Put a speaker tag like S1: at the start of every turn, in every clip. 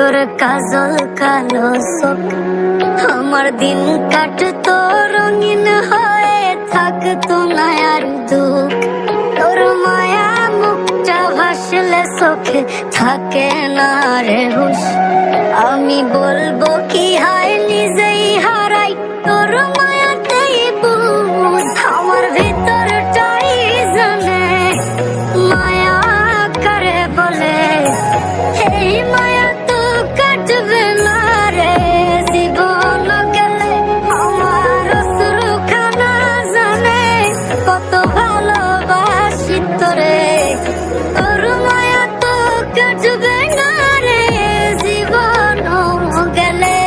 S1: তোর কাজল কালো চোখ, আমার দিন কাটতো রঙিন হয়ে, থাকতো না আর দুঃখ। তোর মায়া মুখটা ভাসলে চোখে থাকে না রে হুশ। আমি বলবো কি হায় নিজেই হারাই তোর মায়াতেই বুঝ। আমার ভিতরটাই জানে মায়া করে বলে, এই মায়া তো কাটবে না রে জীবন গেলে। আমার অশ্রুখানা জানে কত ভালোবাসি তোরে, তোর মায়া তো কাটবে না রে জীবন গেলে।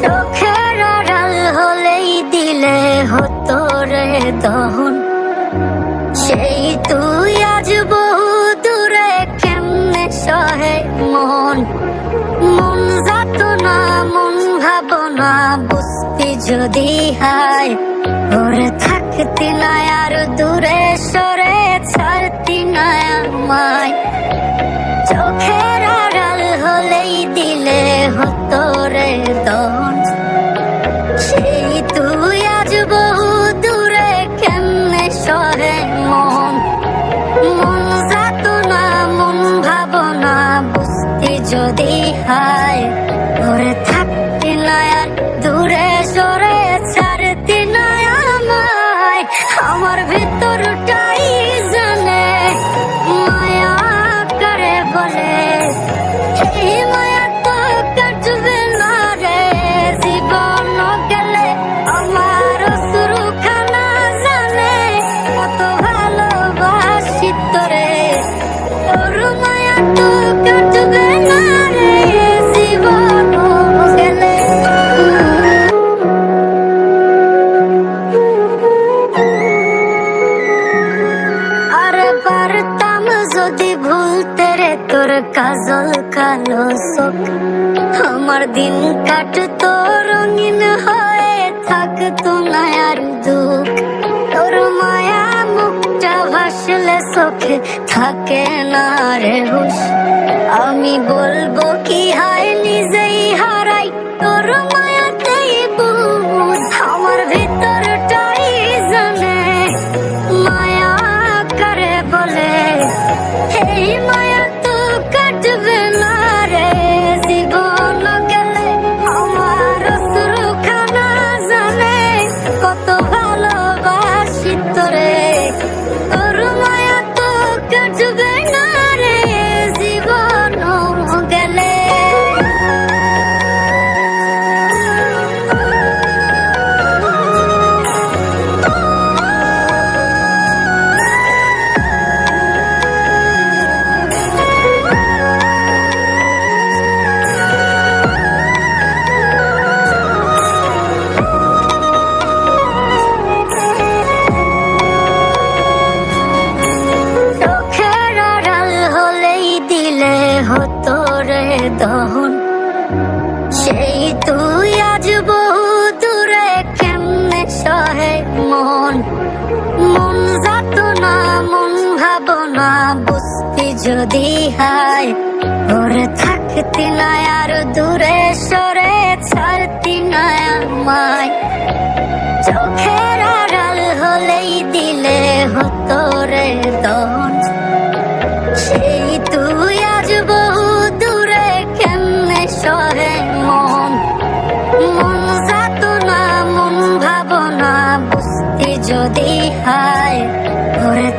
S1: চোখের আড়াল হলেই দিলে হতো রে দহন, সেই তুই আজ বহু দূরে কেমনে সহে মন। মন যাত না মন ভাবনা বুঝতি যদি হায়, ওরে থাকতি না আর দূরে সরে ছাড়তি না আমায়। চোখের আড়াল হলেই দিলে হতো রে দহন, সেই তুই আজ বহু দূরে কেমনে সহে মন। মন যাত না মন ভাবনা বুঝতি যদি হায়, ওরে থাকতি না আর দূরে সরে ছাড়তি না আমায়। আমার ভিতরটাই জানে মায়া করে বলে, এই মায়া তো কাটবে না রে জীবন গেলে। আমার অশ্রুখানা জানে কত ভালোবাসি তোরে, তোর মায়া তো কাটবে না রে জীবন গেলে। আর পারতাম যদি ভুলতে রে তোর কাজল কালো চোখ, আমার দিন কাটতো রঙিন হয়ে, থাকতো না আর দুঃখ। তোর মায়া মুখটা ভাসলে চোখে থাকে না রে হুশ। আমি বলবো কি হায় নিজেই হারাই তোর মায়াতেই বুঝ। আমার ভিতরটাই জানে মায়া করে বলে, এই মায়া তো কাটবে না রে জীবন গেলে। আমার অশ্রুখানা জানে কত ভালোবাসি তোরে, তোর মায়া তো কাটবে না রে জীবন গেলে। চোখের আড়াল হলেই দিলে হতো রে দহন, সেই তুই আজ বহু দূরে কেমনে সহে মন। মন যাত না মন ভাবনা বুঝতি যদি হায়, ওরে থাকতি না আর দূরে সরে ছাড়তি না আমায়। চোখের আড়াল হলেই দিলে হতো রে দহন, সেই তুই আজ বহু দূরে কেমনে সহে মন। মন যাত না মন ভাবনা বুঝতি যদি হায়, ওরে